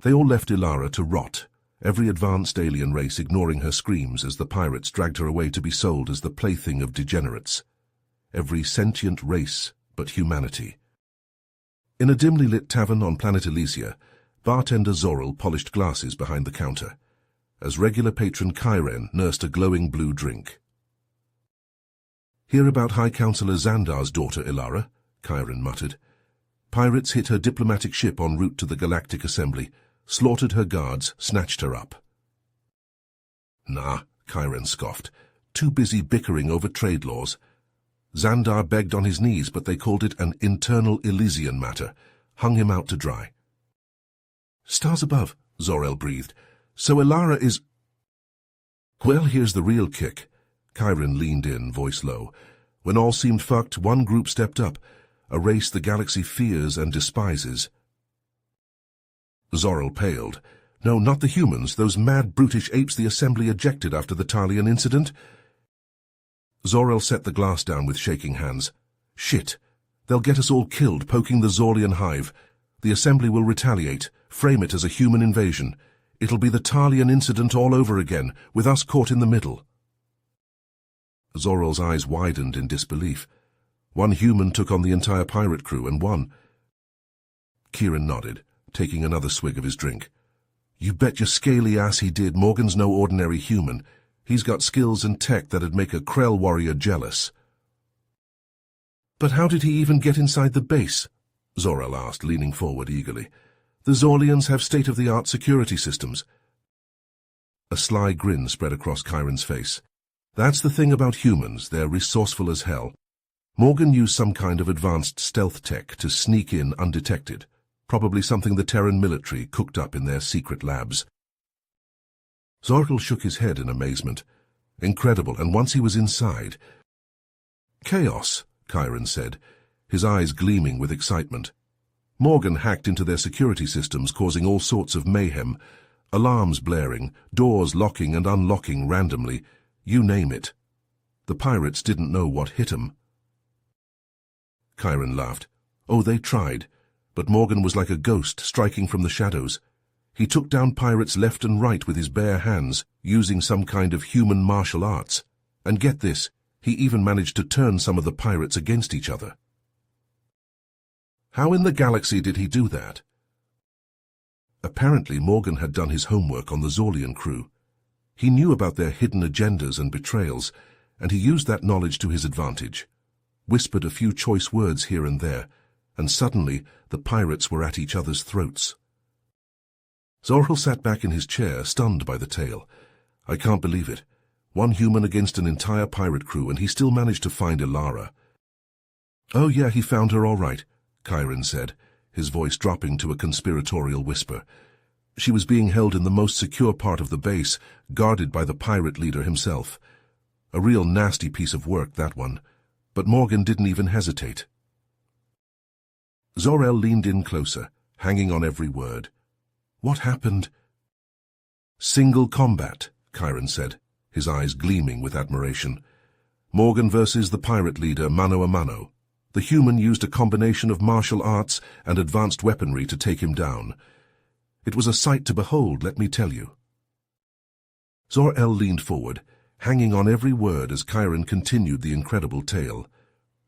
They all left Ilara to rot, every advanced alien race ignoring her screams as the pirates dragged her away to be sold as the plaything of degenerates. Every sentient race but humanity. In a dimly lit tavern on planet Elysia, bartender Zorel polished glasses behind the counter, as regular patron Kyren nursed a glowing blue drink. "Hear about High Counselor Xandar's daughter, Ilara?" Kyren muttered. "Pirates hit her diplomatic ship en route to the Galactic Assembly, slaughtered her guards, snatched her up." "Nah," Kyren scoffed. "Too busy bickering over trade laws. Xandar begged on his knees, but they called it an internal Elysian matter, hung him out to dry." "Stars above," Zorel breathed. "So Ilara is—" "Well, here's the real kick." Kyren leaned in, voice low. "When all seemed fucked, one group stepped up, a race the galaxy fears and despises." Zorel paled. "No, not the humans, those mad, brutish apes the Assembly ejected after the Talion incident." Zorel set the glass down with shaking hands. "Shit. They'll get us all killed, poking the Zorlian hive. The Assembly will retaliate, frame it as a human invasion. It'll be the Talion incident all over again, with us caught in the middle." Zorel's eyes widened in disbelief. "One human took on the entire pirate crew, and one—" Kieran nodded, taking another swig of his drink. "You bet your scaly ass he did. Morgan's no ordinary human. He's got skills and tech that'd make a Krell warrior jealous." "But how did he even get inside the base?" Zorel asked, leaning forward eagerly. "The Zorlians have state-of-the-art security systems." A sly grin spread across Kyren's face. "That's the thing about humans, they're resourceful as hell. Morgan used some kind of advanced stealth tech to sneak in undetected, probably something the Terran military cooked up in their secret labs." Zorel shook his head in amazement. "Incredible, and once he was inside—" "Chaos," Kyren said, his eyes gleaming with excitement. "Morgan hacked into their security systems, causing all sorts of mayhem, alarms blaring, doors locking and unlocking randomly, you name it. The pirates didn't know what hit 'em." Kyren laughed. "Oh, they tried, but Morgan was like a ghost striking from the shadows. He took down pirates left and right with his bare hands, using some kind of human martial arts. And get this, he even managed to turn some of the pirates against each other." "How in the galaxy did he do that?" Apparently Morgan had done his homework on the Zorlian crew. He knew about their hidden agendas and betrayals, and he used that knowledge to his advantage. Whispered a few choice words here and there, and suddenly the pirates were at each other's throats. Zorel sat back in his chair, stunned by the tale. "I can't believe it. One human against an entire pirate crew, and he still managed to find Ilara." "Oh yeah, he found her all right," Kyren said, his voice dropping to a conspiratorial whisper. "She was being held in the most secure part of the base, guarded by the pirate leader himself. A real nasty piece of work, that one. But Morgan didn't even hesitate." Zorel leaned in closer, hanging on every word. "What happened?" "Single combat," Kyren said, his eyes gleaming with admiration. "Morgan versus the pirate leader mano a mano. The human used a combination of martial arts and advanced weaponry to take him down. It was a sight to behold, let me tell you." Zorel leaned forward, hanging on every word as Kyren continued the incredible tale.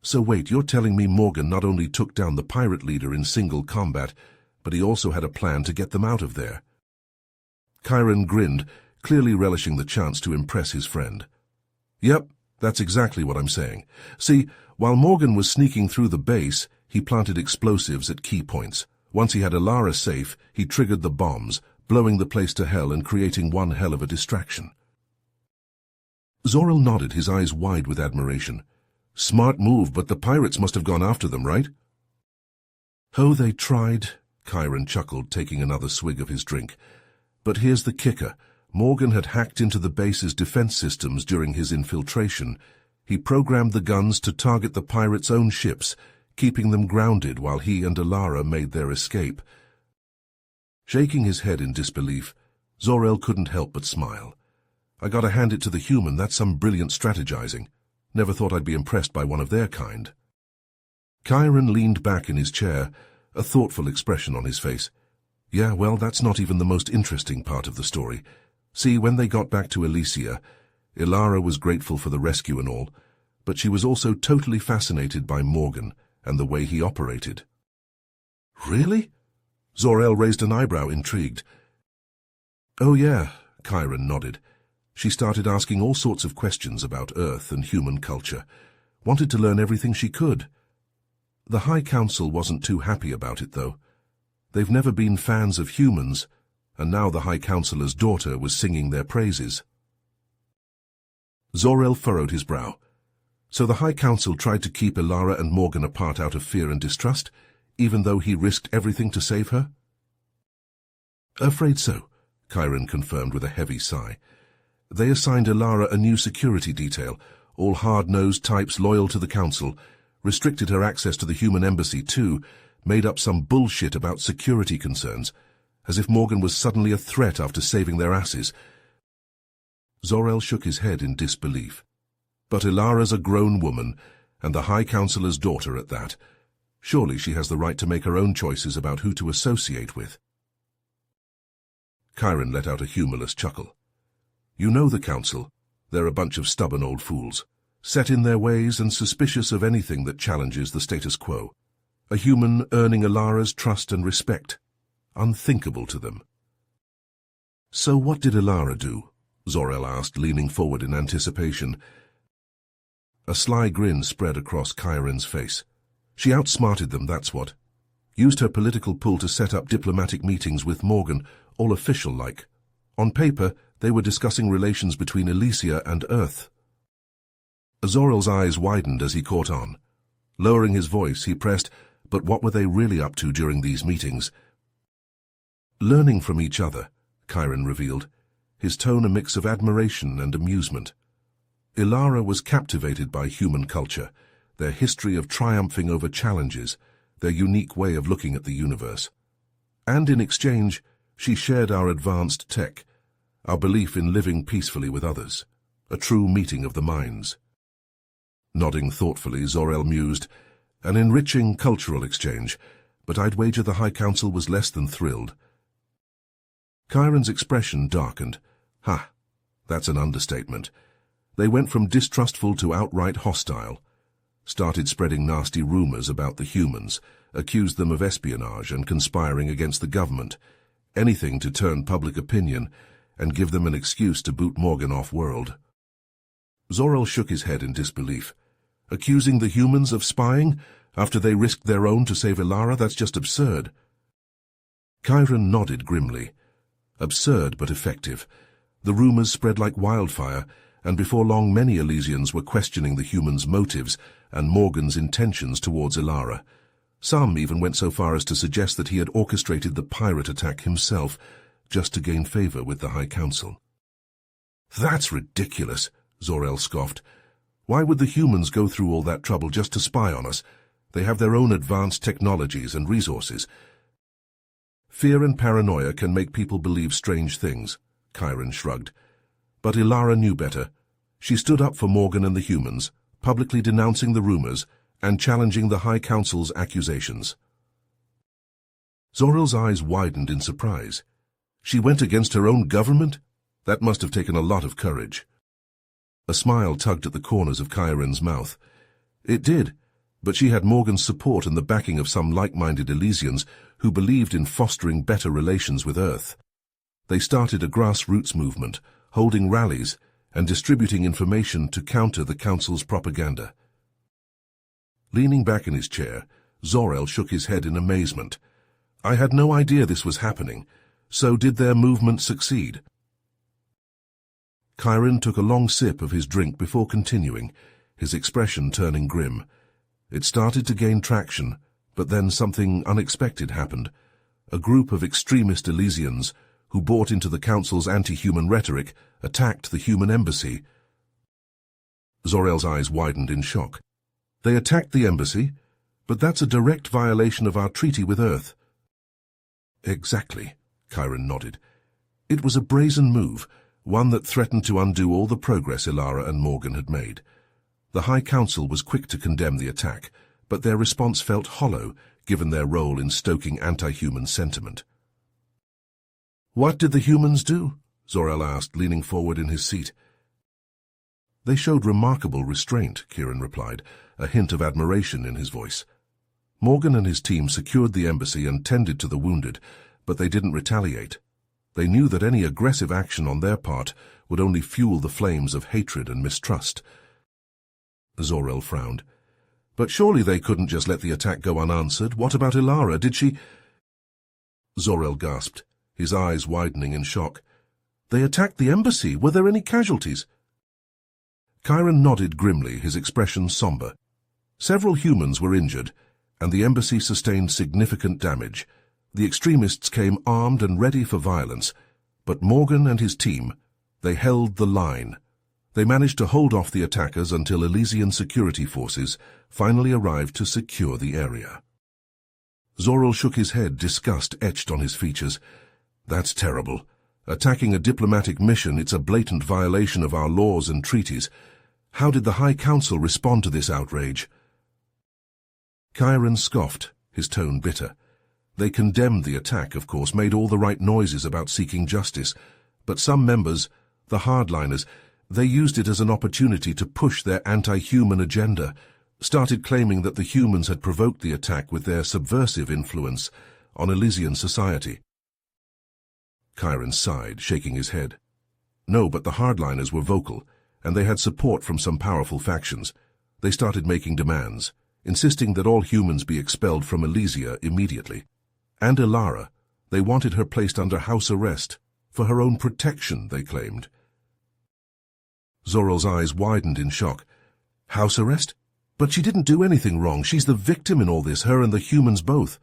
"So wait, you're telling me Morgan not only took down the pirate leader in single combat, but he also had a plan to get them out of there?" Kyren grinned, clearly relishing the chance to impress his friend. "Yep, that's exactly what I'm saying. See, while Morgan was sneaking through the base, he planted explosives at key points. Once he had Ilara safe, he triggered the bombs, blowing the place to hell and creating one hell of a distraction." Zorel nodded, his eyes wide with admiration. "Smart move, but the pirates must have gone after them, right?" "Oh, they tried," Kyren chuckled, taking another swig of his drink. "But here's the kicker. Morgan had hacked into the base's defense systems during his infiltration. He programmed the guns to target the pirates' own ships, keeping them grounded while he and Ilara made their escape." Shaking his head in disbelief, Zorel couldn't help but smile. "I gotta hand it to the human, that's some brilliant strategizing. Never thought I'd be impressed by one of their kind." Kyren leaned back in his chair, a thoughtful expression on his face. Yeah, well, that's not even the most interesting part of the story. See, when they got back to Elysia, Ilara was grateful for the rescue and all, but she was also totally fascinated by Morgan and the way he operated. Really? Zor-El raised an eyebrow, intrigued. Oh yeah, Chiron nodded. She started asking all sorts of questions about Earth and human culture, wanted to learn everything she could. The High Council wasn't too happy about it, though. They've never been fans of humans, and now the High Councillor's daughter was singing their praises. Zor-El furrowed his brow. So the High Council tried to keep Ilara and Morgan apart out of fear and distrust, even though he risked everything to save her? Afraid so, Chiron confirmed with a heavy sigh. They assigned Ilara a new security detail, all hard-nosed types loyal to the Council, restricted her access to the human embassy too, made up some bullshit about security concerns, as if Morgan was suddenly a threat after saving their asses. Zor-El shook his head in disbelief. But Ilara's a grown woman, and the High Councillor's daughter at that. Surely she has the right to make her own choices about who to associate with. Chiron let out a humorless chuckle. You know the Council. They're a bunch of stubborn old fools, set in their ways and suspicious of anything that challenges the status quo. A human earning Ilara's trust and respect. Unthinkable to them. So what did Ilara do? Zor-El asked, leaning forward in anticipation. A sly grin spread across Chiron's face. She outsmarted them, that's what. Used her political pull to set up diplomatic meetings with Morgan, all official-like. On paper, they were discussing relations between Elysia and Earth. Zor-El's eyes widened as he caught on. Lowering his voice, he pressed, but what were they really up to during these meetings? Learning from each other, Chiron revealed, his tone a mix of admiration and amusement. Ilara was captivated by human culture, their history of triumphing over challenges, their unique way of looking at the universe. And in exchange, she shared our advanced tech, our belief in living peacefully with others, a true meeting of the minds. Nodding thoughtfully, Zor-El mused, an enriching cultural exchange, but I'd wager the High Council was less than thrilled. Chiron's expression darkened. Ha, that's an understatement. They went from distrustful to outright hostile, started spreading nasty rumors about the humans, accused them of espionage and conspiring against the government, anything to turn public opinion and give them an excuse to boot Morgan off-world. Zor-El shook his head in disbelief. Accusing the humans of spying after they risked their own to save Ilara? That's just absurd. Chiron nodded grimly. Absurd but effective. The rumors spread like wildfire, and before long many Elysians were questioning the humans' motives and Morgan's intentions towards Ilara. Some even went so far as to suggest that he had orchestrated the pirate attack himself, just to gain favor with the High Council. That's ridiculous, Zor-El scoffed. Why would the humans go through all that trouble just to spy on us? They have their own advanced technologies and resources. Fear and paranoia can make people believe strange things, Chiron shrugged. But Ilara knew better. She stood up for Morgan and the humans, publicly denouncing the rumors and challenging the High Council's accusations. Zor-El's eyes widened in surprise. She went against her own government? That must have taken a lot of courage. A smile tugged at the corners of Chiron's mouth. It did, but she had Morgan's support and the backing of some like-minded Elysians who believed in fostering better relations with Earth. They started a grassroots movement, holding rallies and distributing information to counter the Council's propaganda. Leaning back in his chair, Zor-El shook his head in amazement. I had no idea this was happening. So did their movement succeed? Chiron took a long sip of his drink before continuing, his expression turning grim. It started to gain traction, but then something unexpected happened. A group of extremist Elysians, who bought into the Council's anti-human rhetoric, attacked the human embassy. Zor-El's eyes widened in shock. They attacked the embassy? But that's a direct violation of our treaty with Earth. Exactly, Chiron nodded. It was a brazen move, one that threatened to undo all the progress Ilara and Morgan had made. The High Council was quick to condemn the attack, but their response felt hollow, given their role in stoking anti-human sentiment. What did the humans do? Zor-El asked, leaning forward in his seat. They showed remarkable restraint, Kieran replied, a hint of admiration in his voice. Morgan and his team secured the embassy and tended to the wounded, but they didn't retaliate. They knew that any aggressive action on their part would only fuel the flames of hatred and mistrust. Zor-El frowned. But surely they couldn't just let the attack go unanswered. What about Ilara? Did she... Zor-El gasped, his eyes widening in shock. They attacked the embassy. Were there any casualties? Kieran nodded grimly, his expression somber. Several humans were injured, and the embassy sustained significant damage. The extremists came armed and ready for violence, but Morgan and his team, they held the line. They managed to hold off the attackers until Elysian security forces finally arrived to secure the area. Zor-El shook his head, disgust etched on his features. That's terrible. Attacking a diplomatic mission, it's a blatant violation of our laws and treaties. How did the High Council respond to this outrage? Kieran scoffed, his tone bitter. They condemned the attack, of course, made all the right noises about seeking justice, but some members, the hardliners, they used it as an opportunity to push their anti-human agenda, started claiming that the humans had provoked the attack with their subversive influence on Elysian society. Kieran sighed, shaking his head. No, but the hardliners were vocal, and they had support from some powerful factions. They started making demands, insisting that all humans be expelled from Elysia immediately. And Ilara, they wanted her placed under house arrest, for her own protection, they claimed. Zor-El's eyes widened in shock. House arrest? But she didn't do anything wrong. She's the victim in all this, her and the humans both.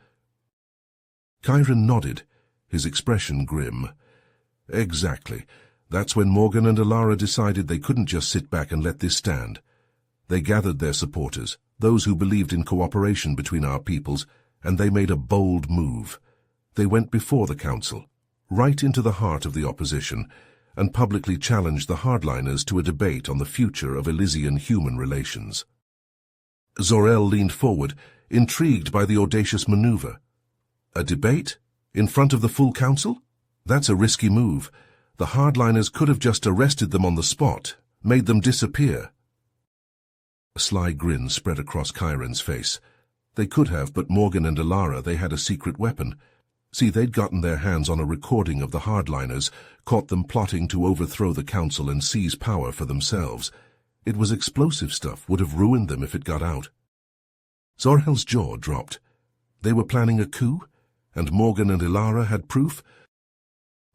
Kieran nodded, his expression grim. Exactly. That's when Morgan and Ilara decided they couldn't just sit back and let this stand. They gathered their supporters, those who believed in cooperation between our peoples, and they made a bold move. They went before the council, right into the heart of the opposition, and publicly challenged the hardliners to a debate on the future of Elysian human relations. Zor-El leaned forward, intrigued by the audacious maneuver. A debate? In front of the full council? That's a risky move. The hardliners could have just arrested them on the spot, made them disappear. A sly grin spread across Kieran's face. They could have, but Morgan and Ilara, they had a secret weapon. See, they'd gotten their hands on a recording of the hardliners, caught them plotting to overthrow the council and seize power for themselves. It was explosive stuff, would have ruined them if it got out. Zor-El's jaw dropped. They were planning a coup, and Morgan and Ilara had proof?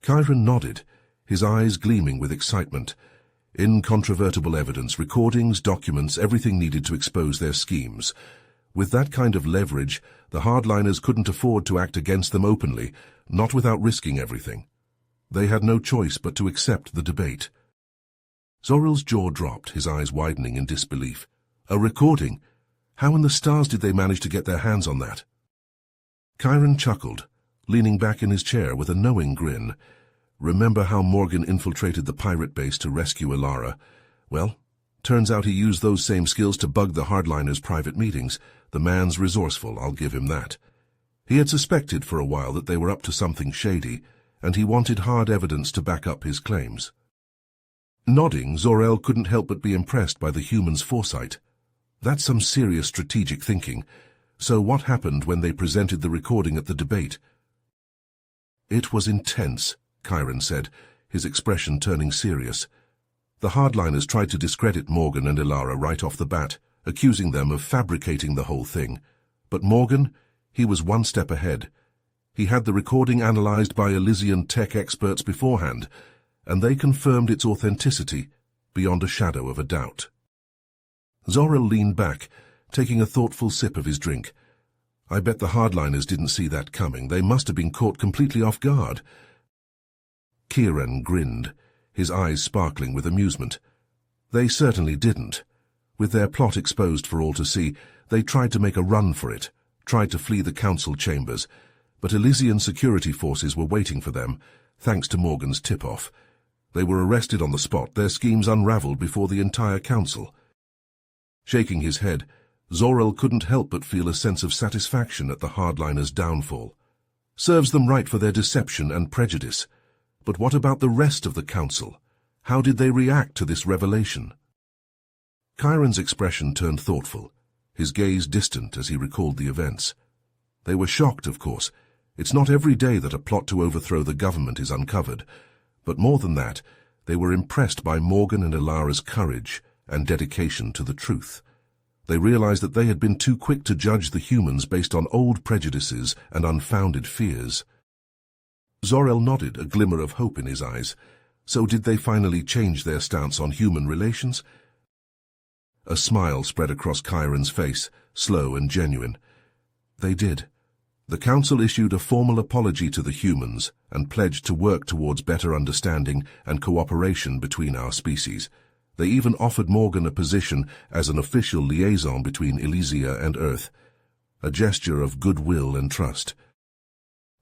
Kieran nodded, his eyes gleaming with excitement. Incontrovertible evidence, recordings, documents, everything needed to expose their schemes. With that kind of leverage, the hardliners couldn't afford to act against them openly, not without risking everything. They had no choice but to accept the debate. Zor-El's jaw dropped, his eyes widening in disbelief. A recording? How in the stars did they manage to get their hands on that? Kieran chuckled, leaning back in his chair with a knowing grin. Remember how Morgan infiltrated the pirate base to rescue Ilara? Well, turns out he used those same skills to bug the hardliners' private meetings. The man's resourceful, I'll give him that. He had suspected for a while that they were up to something shady, and he wanted hard evidence to back up his claims. Nodding, Zor-El couldn't help but be impressed by the human's foresight. That's some serious strategic thinking. So what happened when they presented the recording at the debate? It was intense, Kieran said, his expression turning serious. The hardliners tried to discredit Morgan and Ilara right off the bat, accusing them of fabricating the whole thing. But Morgan, he was one step ahead. He had the recording analyzed by Elysian tech experts beforehand, and they confirmed its authenticity beyond a shadow of a doubt. Zor-El leaned back, taking a thoughtful sip of his drink. I bet the hardliners didn't see that coming. They must have been caught completely off guard. Kieran grinned, his eyes sparkling with amusement. They certainly didn't. With their plot exposed for all to see, they tried to make a run for it, tried to flee the council chambers, but Elysian security forces were waiting for them, thanks to Morgan's tip-off. They were arrested on the spot, their schemes unraveled before the entire council. Shaking his head, Zor-El couldn't help but feel a sense of satisfaction at the hardliners' downfall. Serves them right for their deception and prejudice. But what about the rest of the council? How did they react to this revelation? Chiron's expression turned thoughtful, his gaze distant as he recalled the events. They were shocked, of course. It's not every day that a plot to overthrow the government is uncovered. But more than that, they were impressed by Morgan and Ilara's courage and dedication to the truth. They realized that they had been too quick to judge the humans based on old prejudices and unfounded fears. Zor-El nodded, a glimmer of hope in his eyes. So did they finally change their stance on human relations? A smile spread across Chiron's face, slow and genuine. They did. The council issued a formal apology to the humans and pledged to work towards better understanding and cooperation between our species. They even offered Morgan a position as an official liaison between Elysia and Earth, a gesture of goodwill and trust.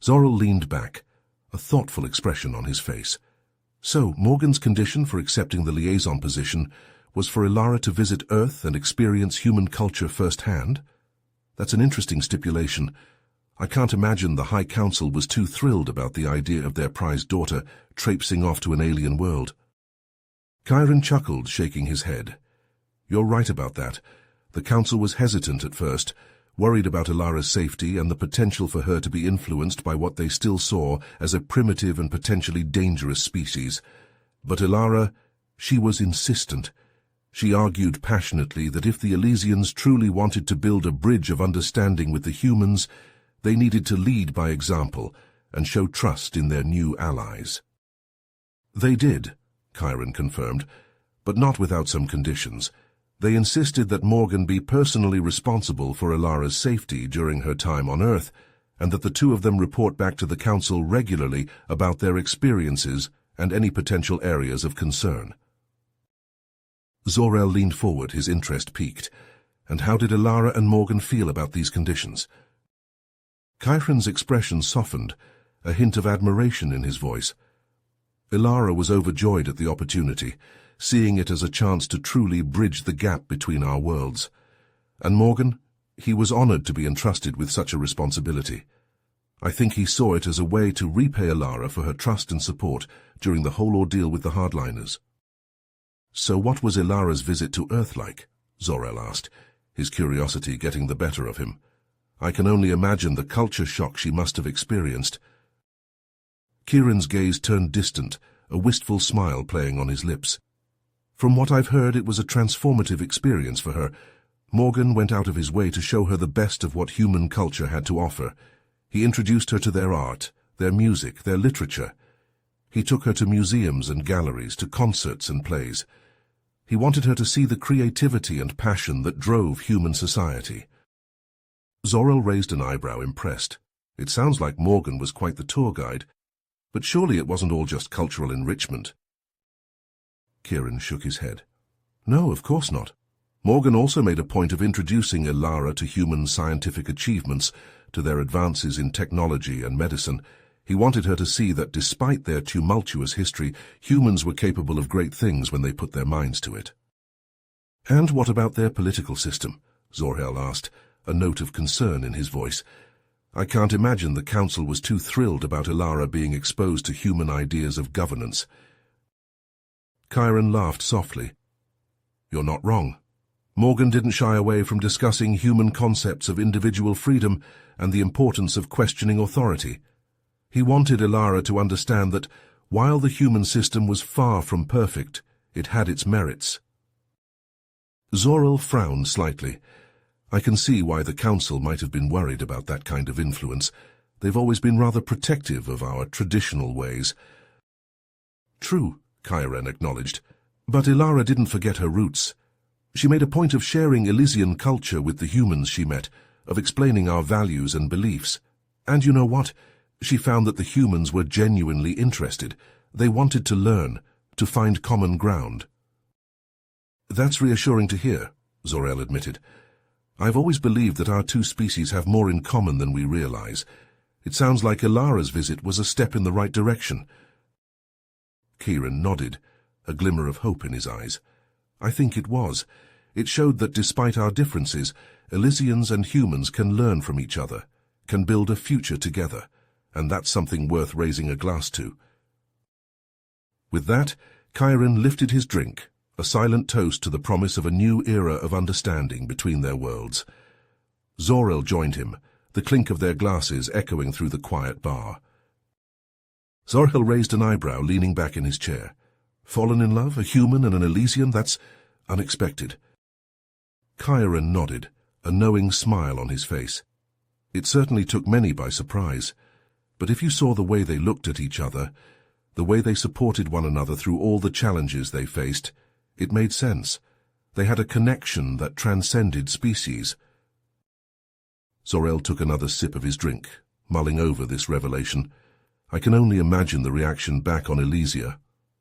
Zor-El leaned back, a thoughtful expression on his face. So, Morgan's condition for accepting the liaison position was for Ilara to visit Earth and experience human culture firsthand? That's an interesting stipulation. I can't imagine the High Council was too thrilled about the idea of their prized daughter traipsing off to an alien world. Chiron chuckled, shaking his head. You're right about that. The Council was hesitant at first, worried about Ilara's safety and the potential for her to be influenced by what they still saw as a primitive and potentially dangerous species. But Ilara, she was insistent. She argued passionately that if the Elysians truly wanted to build a bridge of understanding with the humans, they needed to lead by example and show trust in their new allies. They did, Chiron confirmed, but not without some conditions. They insisted that Morgan be personally responsible for Ilara's safety during her time on Earth, and that the two of them report back to the Council regularly about their experiences and any potential areas of concern. Zor-El leaned forward, his interest piqued. And how did Ilara and Morgan feel about these conditions? Chiron's expression softened, a hint of admiration in his voice. Ilara was overjoyed at the opportunity, seeing it as a chance to truly bridge the gap between our worlds. And Morgan, he was honored to be entrusted with such a responsibility. I think he saw it as a way to repay Ilara for her trust and support during the whole ordeal with the hardliners. So what was Ilara's visit to Earth like? Zor-El asked, his curiosity getting the better of him. I can only imagine the culture shock she must have experienced. Chiron's gaze turned distant, a wistful smile playing on his lips. From what I've heard, it was a transformative experience for her. Morgan went out of his way to show her the best of what human culture had to offer. He introduced her to their art, their music, their literature. He took her to museums and galleries, to concerts and plays. He wanted her to see the creativity and passion that drove human society. Zor-El raised an eyebrow, impressed. It sounds like Morgan was quite the tour guide, but surely it wasn't all just cultural enrichment. Chiron shook his head. No, of course not. Morgan also made a point of introducing Ilara to human scientific achievements, to their advances in technology and medicine. He wanted her to see that despite their tumultuous history, humans were capable of great things when they put their minds to it. And what about their political system? Zor-El asked, a note of concern in his voice. I can't imagine the Council was too thrilled about Ilara being exposed to human ideas of governance. Chiron laughed softly. You're not wrong. Morgan didn't shy away from discussing human concepts of individual freedom and the importance of questioning authority. He wanted Ilara to understand that, while the human system was far from perfect, it had its merits. Zor-El frowned slightly. I can see why the Council might have been worried about that kind of influence. They've always been rather protective of our traditional ways. True, Chiron acknowledged, but Ilara didn't forget her roots. She made a point of sharing Elysian culture with the humans she met, of explaining our values and beliefs. And you know what? She found that the humans were genuinely interested. They wanted to learn, to find common ground. That's reassuring to hear, Zor-El admitted. I've always believed that our two species have more in common than we realize. It sounds like Ilara's visit was a step in the right direction. Chiron nodded, a glimmer of hope in his eyes. I think it was. It showed that despite our differences, Elysians and humans can learn from each other, can build a future together, and that's something worth raising a glass to. With that, Chiron lifted his drink, a silent toast to the promise of a new era of understanding between their worlds. Zor-El joined him, the clink of their glasses echoing through the quiet bar. Zor-El raised an eyebrow, leaning back in his chair. Fallen in love, a human and an Elysian? That's unexpected. Chiron nodded, a knowing smile on his face. It certainly took many by surprise, but if you saw the way they looked at each other, the way they supported one another through all the challenges they faced, it made sense. They had a connection that transcended species. Zor-El took another sip of his drink, mulling over this revelation. I can only imagine the reaction back on Elysia.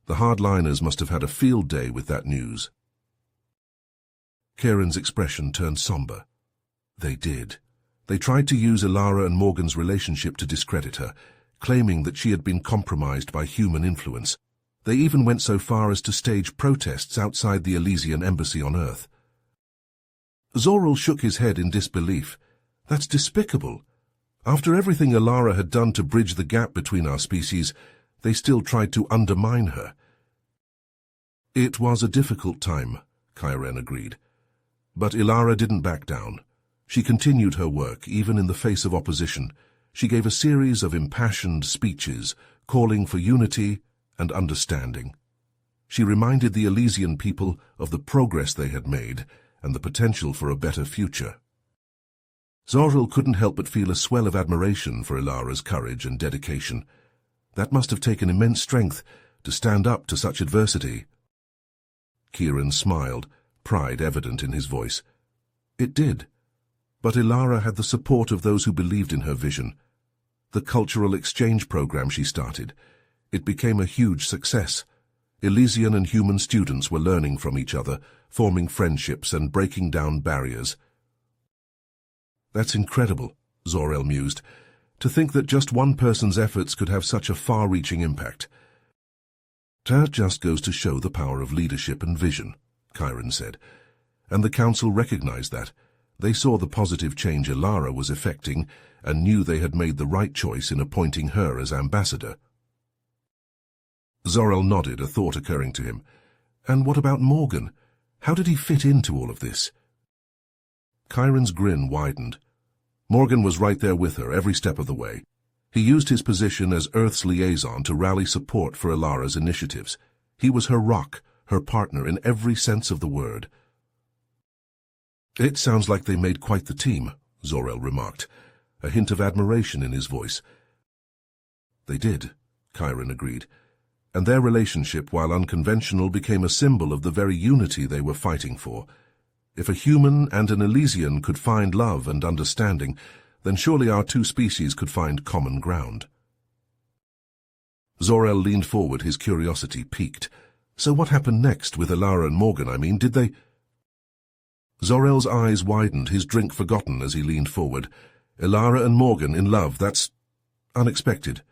The hardliners must have had a field day with that news. Kieran's expression turned somber. They did. They tried to use Elara and Morgan's relationship to discredit her, claiming that she had been compromised by human influence. They even went so far as to stage protests outside the Elysian embassy on Earth. Zor-El shook his head in disbelief. That's despicable. After everything Elara had done to bridge the gap between our species, they still tried to undermine her. It was a difficult time, Chiron agreed. But Elara didn't back down. She continued her work, even in the face of opposition. She gave a series of impassioned speeches, calling for unity and understanding. She reminded the Elysian people of the progress they had made and the potential for a better future. Zor-El couldn't help but feel a swell of admiration for Elara's courage and dedication. That must have taken immense strength to stand up to such adversity. Kieran smiled, pride evident in his voice. It did. But Elara had the support of those who believed in her vision. The cultural exchange program she started, it became a huge success. Elysian and human students were learning from each other, forming friendships and breaking down barriers. That's incredible, Zor-El mused, to think that just one person's efforts could have such a far-reaching impact. That just goes to show the power of leadership and vision, Chiron said, and the council recognized that. They saw the positive change Elara was effecting and knew they had made the right choice in appointing her as ambassador. Zor-El nodded, a thought occurring to him. And what about Morgan? How did he fit into all of this? Chiron's grin widened. Morgan was right there with her every step of the way. He used his position as Earth's liaison to rally support for Elara's initiatives. He was her rock, her partner in every sense of the word. It sounds like they made quite the team, Zor-El remarked, a hint of admiration in his voice. They did, Chiron agreed, and their relationship, while unconventional, became a symbol of the very unity they were fighting for. If a human and an Elysian could find love and understanding, then surely our two species could find common ground. Zor-El leaned forward, his curiosity piqued. So what happened next with Elara and Morgan, did they... Zor-El's eyes widened, his drink forgotten as he leaned forward. Elara and Morgan in love, that's unexpected.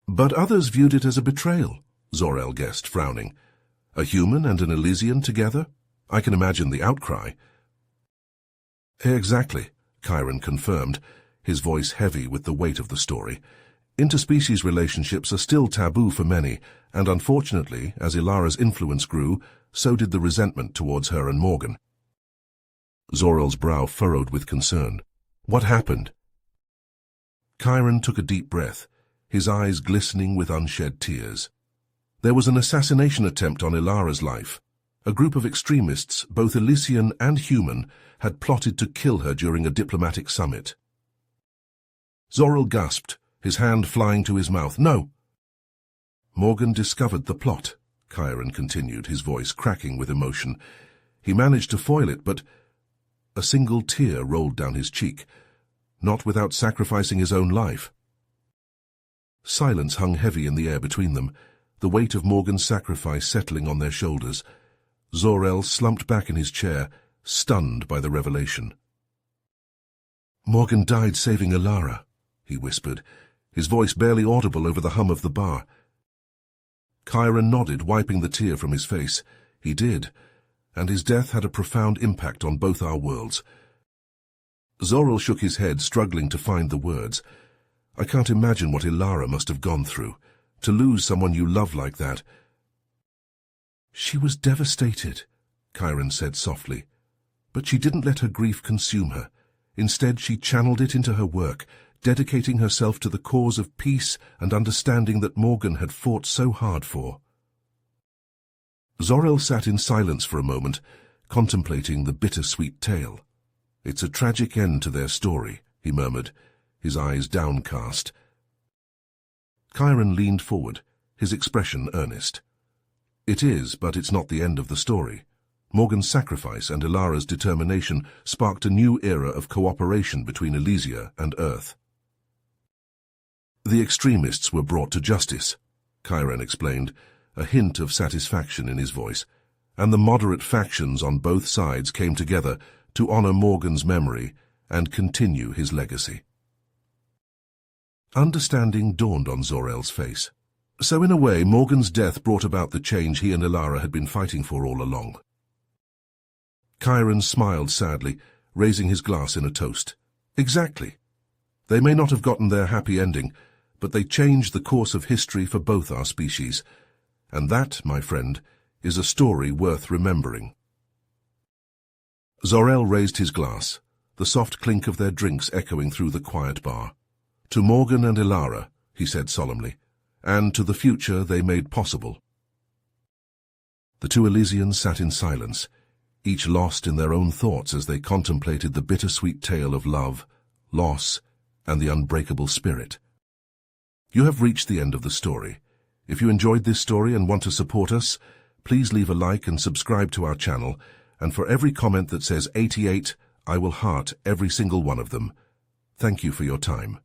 But others viewed it as a betrayal, Zor-El guessed, frowning. A human and an Elysian together? I can imagine the outcry. Exactly, Chiron confirmed, his voice heavy with the weight of the story. Interspecies relationships are still taboo for many, and unfortunately, as Elara's influence grew, so did the resentment towards her and Morgan. Zor-El's brow furrowed with concern. What happened? Chiron took a deep breath, his eyes glistening with unshed tears. There was an assassination attempt on Elara's life. A group of extremists, both Elysian and human, had plotted to kill her during a diplomatic summit. Zor-El gasped, his hand flying to his mouth. No! Morgan discovered the plot, Chiron continued, his voice cracking with emotion. He managed to foil it, but... A single tear rolled down his cheek, not without sacrificing his own life. Silence hung heavy in the air between them, the weight of Morgan's sacrifice settling on their shoulders. Zor-El slumped back in his chair, stunned by the revelation. Morgan died saving Elara, he whispered, his voice barely audible over the hum of the bar. Chiron nodded, wiping the tear from his face. He did, and his death had a profound impact on both our worlds. Zor-El shook his head, struggling to find the words. I can't imagine what Elara must have gone through. to lose someone you love like that. She was devastated, Chiron said softly, but she didn't let her grief consume her. Instead, she channeled it into her work, dedicating herself to the cause of peace and understanding that Morgan had fought so hard for. Zor-El sat in silence for a moment, contemplating the bittersweet tale. "It's a tragic end to their story," he murmured, his eyes downcast. Chiron leaned forward, his expression earnest. "It is, but it's not the end of the story. Morgan's sacrifice and Ilara's determination sparked a new era of cooperation between Elysia and Earth. The extremists were brought to justice," Chiron explained, a hint of satisfaction in his voice, "and the moderate factions on both sides came together to honor Morgan's memory and continue his legacy." Understanding dawned on Zor-El's face. So in a way, Morgan's death brought about the change he and Ilara had been fighting for all along. Chiron smiled sadly, raising his glass in a toast. "Exactly. They may not have gotten their happy ending, but they changed the course of history for both our species. And that, my friend, is a story worth remembering." Zor-El raised his glass, the soft clink of their drinks echoing through the quiet bar. "To Morgan and Ilara," he said solemnly, "and to the future they made possible." The two Elysians sat in silence, each lost in their own thoughts as they contemplated the bittersweet tale of love, loss, and the unbreakable spirit. You have reached the end of the story. If you enjoyed this story and want to support us, please leave a like and subscribe to our channel, and for every comment that says 88, I will heart every single one of them. Thank you for your time.